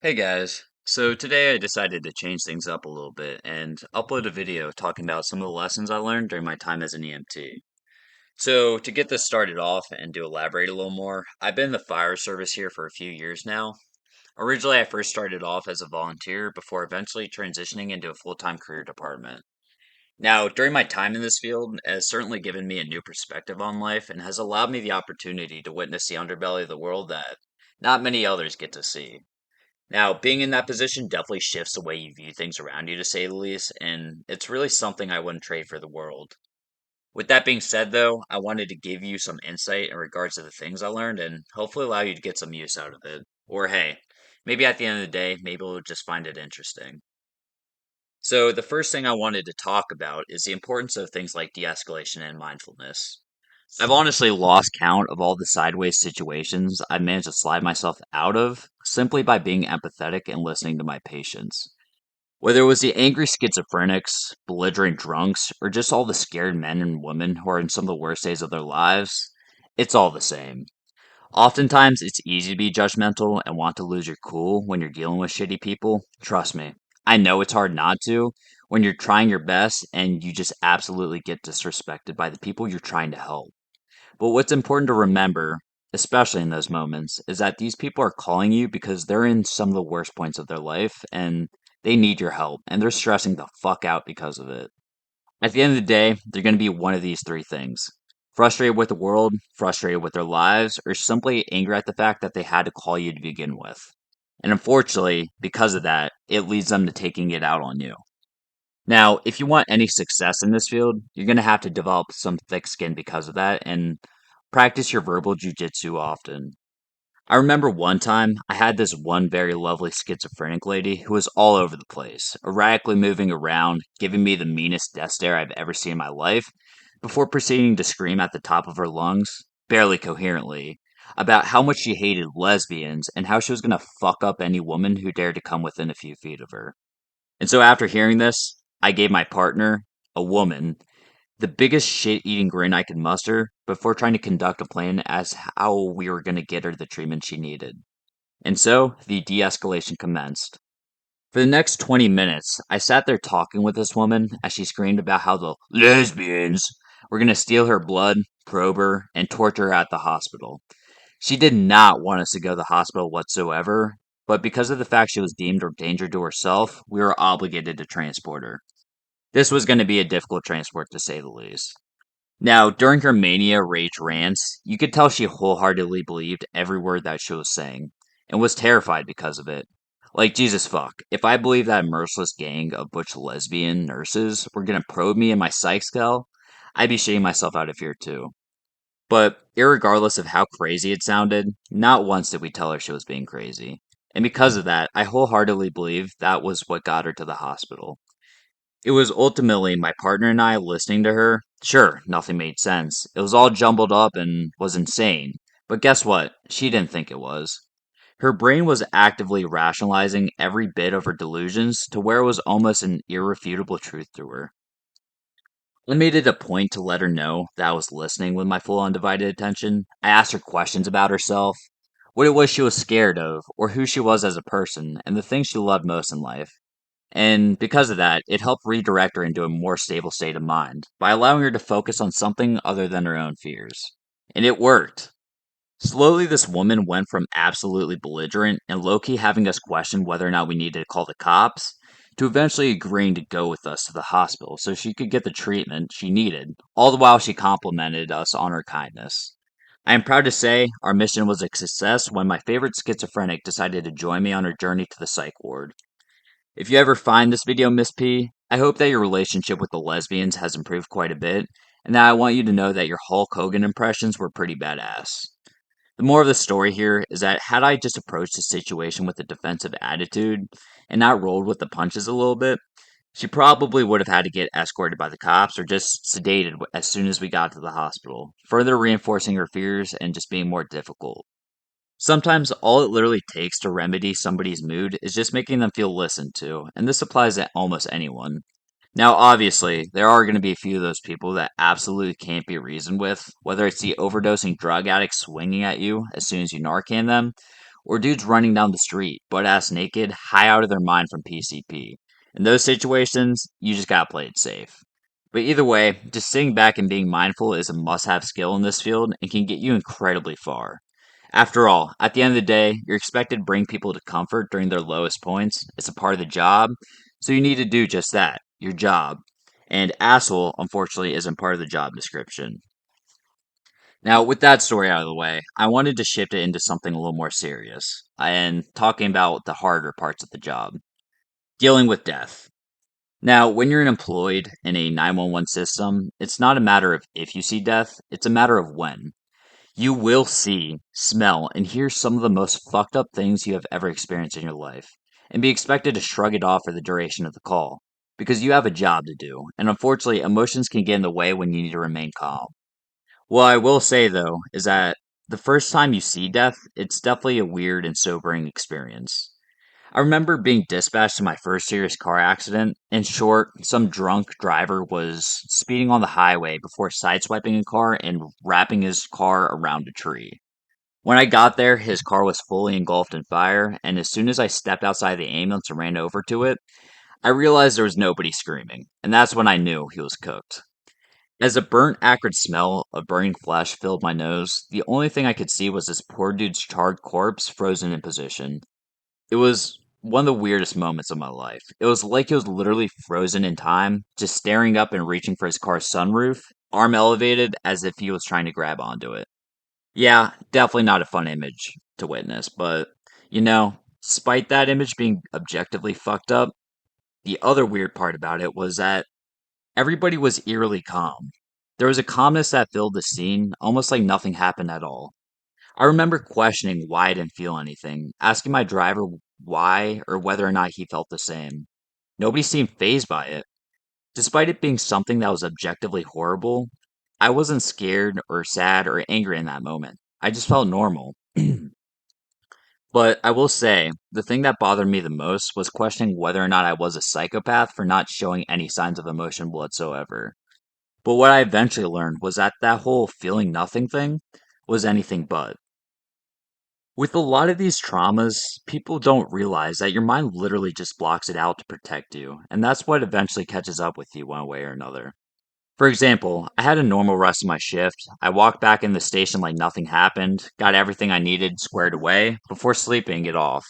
Hey guys, so today I decided to change things up a little bit and upload a video talking about some of the lessons I learned during my time as an EMT. So, to get this started off and to elaborate a little more, I've been in the fire service here for a few years now. Originally, I first started off as a volunteer before eventually transitioning into a full-time career department. Now, during my time in this field, it has certainly given me a new perspective on life and has allowed me the opportunity to witness the underbelly of the world that not many others get to see. Now, being in that position definitely shifts the way you view things around you, to say the least, and it's really something I wouldn't trade for the world. With that being said, though, I wanted to give you some insight in regards to the things I learned and hopefully allow you to get some use out of it. Or hey, maybe at the end of the day, maybe we'll just find it interesting. So, the first thing I wanted to talk about is the importance of things like de escalation and mindfulness. I've honestly lost count of all the sideways situations I've managed to slide myself out of simply by being empathetic and listening to my patients. Whether it was the angry schizophrenics, belligerent drunks, or just all the scared men and women who are in some of the worst days of their lives, it's all the same. Oftentimes, it's easy to be judgmental and want to lose your cool when you're dealing with shitty people. Trust me, I know it's hard not to when you're trying your best and you just absolutely get disrespected by the people you're trying to help. But what's important to remember, especially in those moments, is that these people are calling you because they're in some of the worst points of their life and they need your help and they're stressing the fuck out because of it. At the end of the day, they're going to be one of these three things: frustrated with the world, frustrated with their lives, or simply angry at the fact that they had to call you to begin with. And unfortunately, because of that, it leads them to taking it out on you. Now, if you want any success in this field, you're going to have to develop some thick skin because of that and practice your verbal jujitsu often. I remember one time I had this one very lovely schizophrenic lady who was all over the place, erratically moving around, giving me the meanest death stare I've ever seen in my life, before proceeding to scream at the top of her lungs, barely coherently, about how much she hated lesbians and how she was going to fuck up any woman who dared to come within a few feet of her. And so after hearing this, I gave my partner, a woman, the biggest shit eating grin I could muster before trying to conduct a plan as how we were going to get her the treatment she needed. And so the de escalation commenced. For the next 20 minutes, I sat there talking with this woman as she screamed about how the lesbians were going to steal her blood, probe her, and torture her at the hospital. She did not want us to go to the hospital whatsoever, but because of the fact she was deemed a danger to herself, we were obligated to transport her. This was going to be a difficult transport to say the least. Now, during her mania rage rants, you could tell she wholeheartedly believed every word that she was saying, and was terrified because of it. Like, Jesus fuck, if I believed that a merciless gang of butch lesbian nurses were gonna probe me in my psych cell, I'd be shitting myself out of fear too. But, irregardless of how crazy it sounded, not once did we tell her she was being crazy. And because of that, I wholeheartedly believe that was what got her to the hospital. It was ultimately my partner and I listening to her. Sure, nothing made sense. It was all jumbled up and was insane. But guess what? She didn't think it was. Her brain was actively rationalizing every bit of her delusions to where it was almost an irrefutable truth to her. I made it a point to let her know that I was listening with my full undivided attention. I asked her questions about herself, what it was she was scared of, or who she was as a person, and the things she loved most in life. And because of that, it helped redirect her into a more stable state of mind by allowing her to focus on something other than her own fears. And it worked. Slowly, this woman went from absolutely belligerent and low key having us question whether or not we needed to call the cops to eventually agreeing to go with us to the hospital so she could get the treatment she needed, all the while she complimented us on her kindness. I am proud to say our mission was a success when my favorite schizophrenic decided to join me on her journey to the psych ward. If you ever find this video, Miss P, I hope that your relationship with the lesbians has improved quite a bit, and that I want you to know that your Hulk Hogan impressions were pretty badass. The moral of the story here is that had I just approached the situation with a defensive attitude and not rolled with the punches a little bit, she probably would have had to get escorted by the cops or just sedated as soon as we got to the hospital, further reinforcing her fears and just being more difficult. Sometimes all it literally takes to remedy somebody's mood is just making them feel listened to, and this applies to almost anyone. Now, obviously, there are going to be a few of those people that absolutely can't be reasoned with, whether it's the overdosing drug addict swinging at you as soon as you Narcan them, or dudes running down the street, butt ass naked, high out of their mind from PCP. In those situations, you just gotta play it safe. But either way, just sitting back and being mindful is a must have skill in this field and can get you incredibly far. After all, at the end of the day, you're expected to bring people to comfort during their lowest points. It's a part of the job, so you need to do just that, your job. And asshole, unfortunately, isn't part of the job description. Now, with that story out of the way, I wanted to shift it into something a little more serious and talking about the harder parts of the job, dealing with death. Now, when you're employed in a 911 system, it's not a matter of if you see death, it's a matter of when. You will see, smell, and hear some of the most fucked up things you have ever experienced in your life, and be expected to shrug it off for the duration of the call, because you have a job to do, and unfortunately, emotions can get in the way when you need to remain calm. What I will say, though, is that the first time you see death, it's definitely a weird and sobering experience. I remember being dispatched to my first serious car accident. In short, some drunk driver was speeding on the highway before sideswiping a car and wrapping his car around a tree. When I got there, his car was fully engulfed in fire, and as soon as I stepped outside the ambulance and ran over to it, I realized there was nobody screaming, and that's when I knew he was cooked. As a burnt, acrid smell of burning flesh filled my nose, the only thing I could see was this poor dude's charred corpse frozen in position. It was one of the weirdest moments of my life. It was like he was literally frozen in time, just staring up and reaching for his car's sunroof, arm elevated as if he was trying to grab onto it. Yeah, definitely not a fun image to witness, but despite that image being objectively fucked up, the other weird part about it was that everybody was eerily calm. There was a calmness that filled the scene, almost like nothing happened at all. I remember questioning why I didn't feel anything, asking my driver why or whether or not he felt the same. Nobody seemed fazed by it. Despite it being something that was objectively horrible, I wasn't scared or sad or angry in that moment. I just felt normal. But I will say, the thing that bothered me the most was questioning whether or not I was a psychopath for not showing any signs of emotion whatsoever. But what I eventually learned was that that whole feeling nothing thing was anything but. With a lot of these traumas, people don't realize that your mind literally just blocks it out to protect you, and that's what eventually catches up with you one way or another. For example, I had a normal rest of my shift. I walked back in the station like nothing happened, got everything I needed squared away before sleeping it off.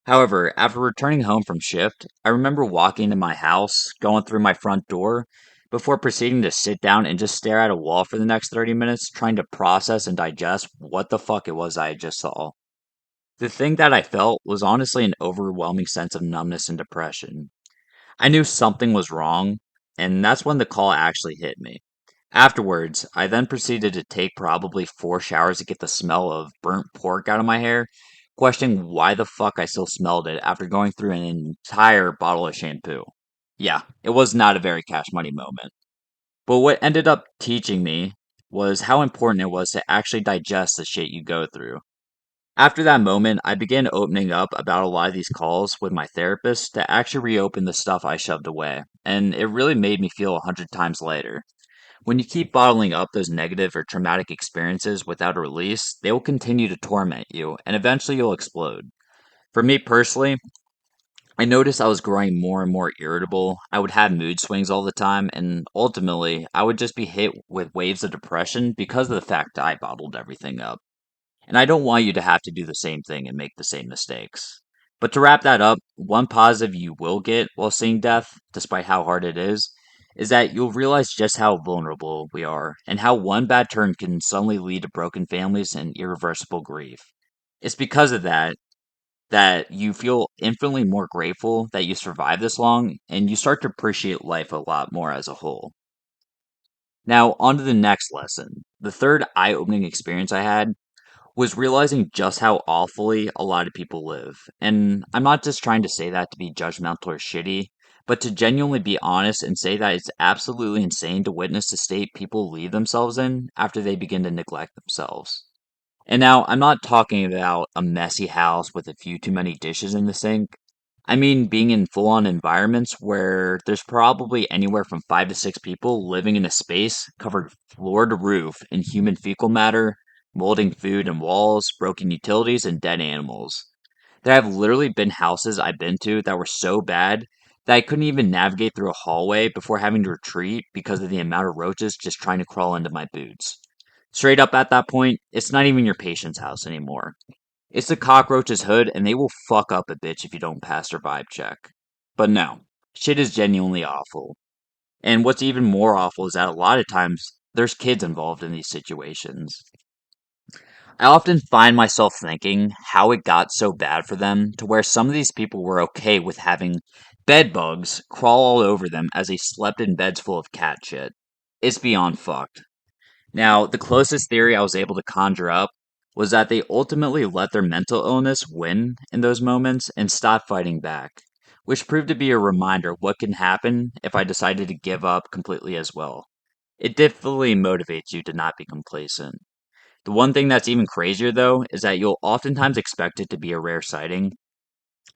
However, after returning home from shift, I remember walking to my house, going through my front door, before proceeding to sit down and just stare at a wall for the next 30 minutes, trying to process and digest what the fuck it was I had just saw. The thing that I felt was honestly an overwhelming sense of numbness and depression. I knew something was wrong, and that's when the call actually hit me. Afterwards, I then proceeded to take probably 4 showers to get the smell of burnt pork out of my hair, questioning why the fuck I still smelled it after going through an entire bottle of shampoo. Yeah, it was not a very cash money moment. But what ended up teaching me was how important it was to actually digest the shit you go through. After that moment, I began opening up about a lot of these calls with my therapist to actually reopen the stuff I shoved away, and it really made me feel 100 times lighter. When you keep bottling up those negative or traumatic experiences without a release, they will continue to torment you, and eventually you'll explode. For me personally, I noticed I was growing more and more irritable. I would have mood swings all the time, and ultimately, I would just be hit with waves of depression because of the fact that I bottled everything up. And I don't want you to have to do the same thing and make the same mistakes. But to wrap that up, one positive you will get while seeing death, despite how hard it is that you'll realize just how vulnerable we are and how one bad turn can suddenly lead to broken families and irreversible grief. It's because of that you feel infinitely more grateful that you survived this long and you start to appreciate life a lot more as a whole. Now, on to the next lesson. The third eye opening experience I had was realizing just how awfully a lot of people live. And I'm not just trying to say that to be judgmental or shitty, but to genuinely be honest and say that it's absolutely insane to witness the state people leave themselves in after they begin to neglect themselves. And now, I'm not talking about a messy house with a few too many dishes in the sink. I mean, being in full on environments where there's probably anywhere from 5 to 6 people living in a space covered floor to roof in human fecal matter, molding food and walls, broken utilities, and dead animals. There have literally been houses I've been to that were so bad that I couldn't even navigate through a hallway before having to retreat because of the amount of roaches just trying to crawl into my boots. Straight up at that point, it's not even your patient's house anymore. It's the cockroach's hood, and they will fuck up a bitch if you don't pass their vibe check. But no, shit is genuinely awful. And what's even more awful is that a lot of times there's kids involved in these situations. I often find myself thinking how it got so bad for them to where some of these people were okay with having bed bugs crawl all over them as they slept in beds full of cat shit. It's beyond fucked. Now, the closest theory I was able to conjure up was that they ultimately let their mental illness win in those moments and stopped fighting back, which proved to be a reminder of what can happen if I decided to give up completely as well. It definitely motivates you to not be complacent. The one thing that's even crazier, though, is that you'll oftentimes expect it to be a rare sighting,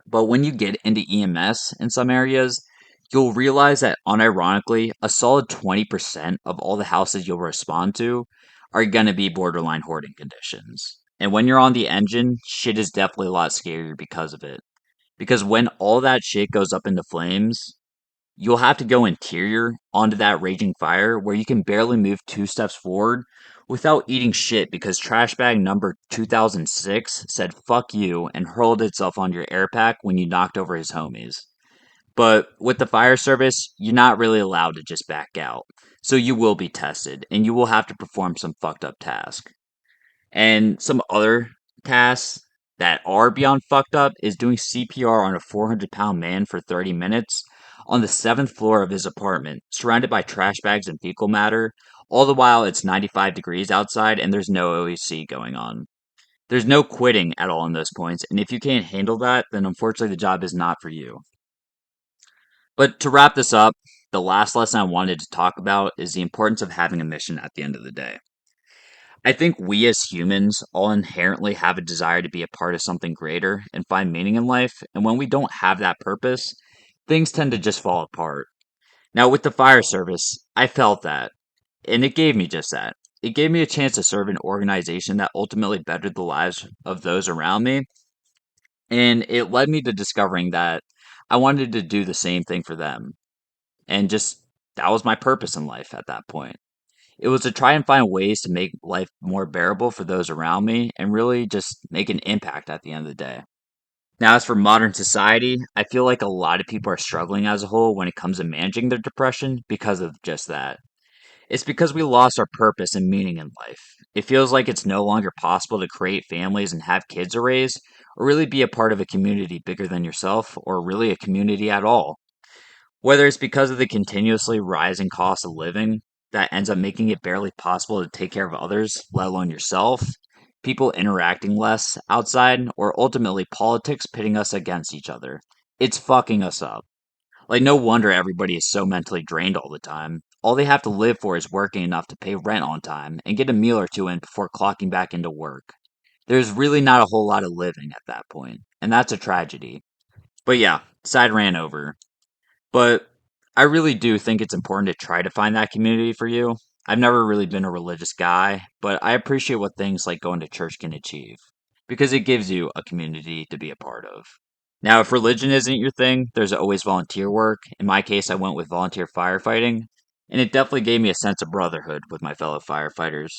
but when you get into EMS in some areas, you'll realize that unironically, a solid 20% of all the houses you'll respond to are going to be borderline hoarding conditions. And when you're on the engine, shit is definitely a lot scarier because of it. Because when all that shit goes up into flames, you'll have to go interior onto that raging fire where you can barely move two steps forward without eating shit because trash bag number 2006 said fuck you and hurled itself on your air pack when you knocked over his homies. But with the fire service, you're not really allowed to just back out. So you will be tested and you will have to perform some fucked up task. And some other tasks that are beyond fucked up is doing CPR on a 400-pound man for 30 minutes on the seventh floor of his apartment, surrounded by trash bags and fecal matter, all the while it's 95 degrees outside and there's no OEC going on. There's no quitting at all in those points, and if you can't handle that, then unfortunately the job is not for you. But to wrap this up, the last lesson I wanted to talk about is the importance of having a mission at the end of the day. I think we as humans all inherently have a desire to be a part of something greater and find meaning in life. And when we don't have that purpose, things tend to just fall apart. Now, with the fire service, I felt that, and it gave me just that. It gave me a chance to serve an organization that ultimately bettered the lives of those around me. And it led me to discovering that I wanted to do the same thing for them. And just that was my purpose in life at that point. It was to try and find ways to make life more bearable for those around me and really just make an impact at the end of the day. Now, as for modern society, I feel like a lot of people are struggling as a whole when it comes to managing their depression because of just that. It's because we lost our purpose and meaning in life. It feels like it's no longer possible to create families and have kids to raise, or really be a part of a community bigger than yourself, or really a community at all. Whether it's because of the continuously rising cost of living that ends up making it barely possible to take care of others, let alone yourself, people interacting less outside, or ultimately politics pitting us against each other. It's fucking us up. Like, no wonder everybody is so mentally drained all the time. All they have to live for is working enough to pay rent on time and get a meal or two in before clocking back into work. There's really not a whole lot of living at that point, and that's a tragedy. But yeah, side ran over. But I really do think it's important to try to find that community for you. I've never really been a religious guy, but I appreciate what things like going to church can achieve because it gives you a community to be a part of. Now, if religion isn't your thing, there's always volunteer work. In my case, I went with volunteer firefighting, and it definitely gave me a sense of brotherhood with my fellow firefighters.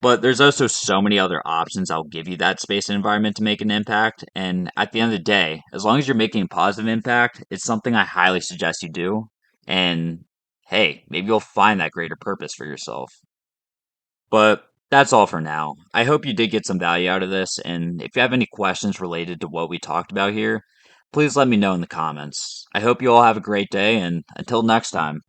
But there's also so many other options that'll give you that space and environment to make an impact. And at the end of the day, as long as you're making a positive impact, it's something I highly suggest you do. And hey, maybe you'll find that greater purpose for yourself. But that's all for now. I hope you did get some value out of this. And if you have any questions related to what we talked about here, please let me know in the comments. I hope you all have a great day. And until next time.